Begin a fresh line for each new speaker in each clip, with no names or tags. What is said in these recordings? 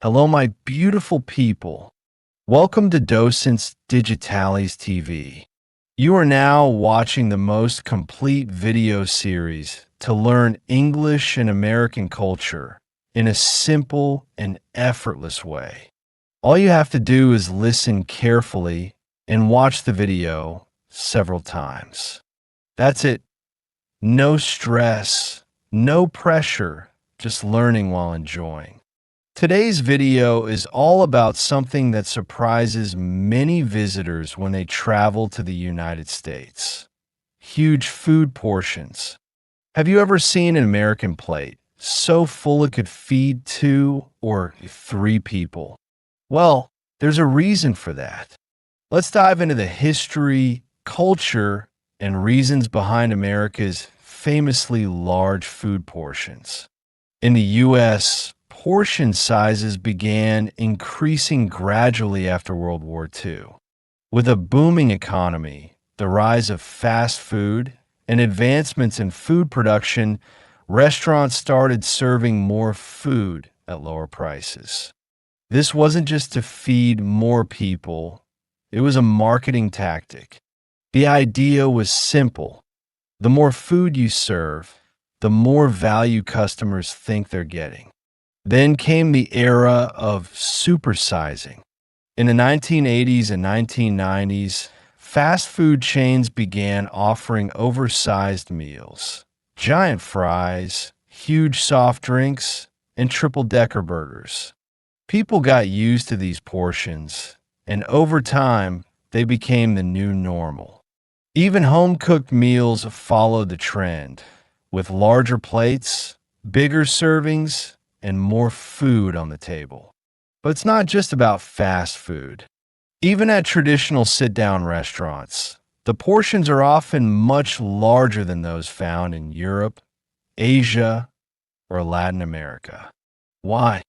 Hello, my beautiful people. Welcome to Docents Digitalis TV. You are now watching the most complete video series to learn English and American culture in a simple and effortless way. All you have to do is listen carefully and watch the video several times. That's it. No stress, no pressure, just learning while enjoying. Today's video is all about something that surprises many visitors when they travel to the United States. Huge food portions. Have you ever seen an American plate so full it could feed 2 or 3 people? Well, there's a reason for that. Let's dive into the history, culture, and reasons behind America's famously large food portions. In the U.S., portion sizes began increasing gradually after World War II. With a booming economy, the rise of fast food, and advancements in food production, restaurants started serving more food at lower prices. This wasn't just to feed more people, it was a marketing tactic. The idea was simple. The more food you serve, the more value customers think they're getting. Then came the era of supersizing. In the 1980s and 1990s, fast food chains began offering oversized meals, giant fries, huge soft drinks, and triple-decker burgers. People got used to these portions, and over time, they became the new normal. Even home-cooked meals followed the trend, with larger plates, bigger servings, and more food on the table. But it's not just about fast food. Even at traditional sit-down restaurants, the portions are often much larger than those found in Europe, Asia, or Latin America. Why?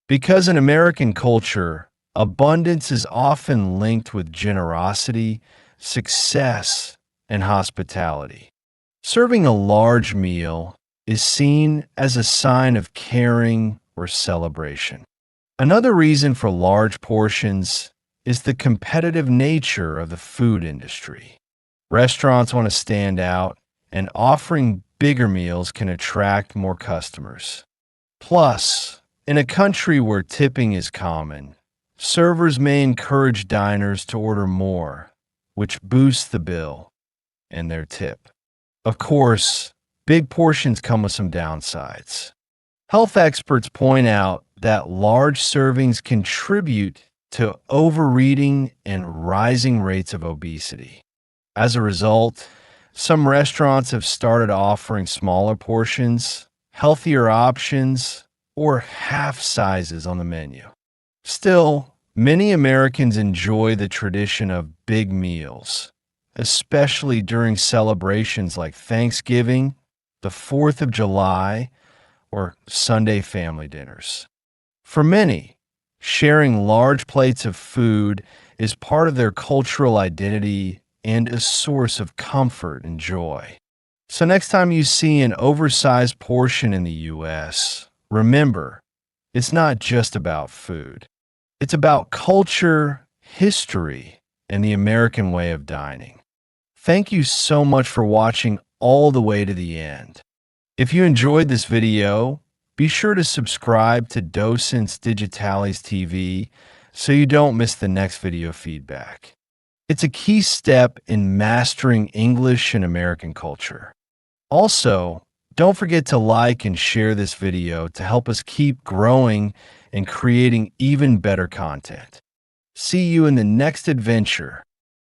Because in American culture, abundance is often linked with generosity, success, and hospitality. Serving a large meal is seen as a sign of caring or celebration. Another reason for large portions is the competitive nature of the food industry. Restaurants want to stand out, and offering bigger meals can attract more customers. Plus, in a country where tipping is common, servers may encourage diners to order more, which boosts the bill and their tip. Of course, big portions come with some downsides. Health experts point out that large servings contribute to overeating and rising rates of obesity. As a result, some restaurants have started offering smaller portions, healthier options, or half sizes on the menu. Still, many Americans enjoy the tradition of big meals, especially during celebrations like Thanksgiving, the 4th of July, or Sunday family dinners. For many, sharing large plates of food is part of their cultural identity and a source of comfort and joy. So next time you see an oversized portion in the U.S., remember, it's not just about food. It's about culture, history, and the American way of dining. Thank you so much for watching all the way to the end. If you enjoyed this video, be sure to subscribe to Docents Digitalis TV so you don't miss the next video feedback. It's a key step in mastering English and American culture. Also, don't forget to like and share this video to help us keep growing and creating even better content. See you in the next adventure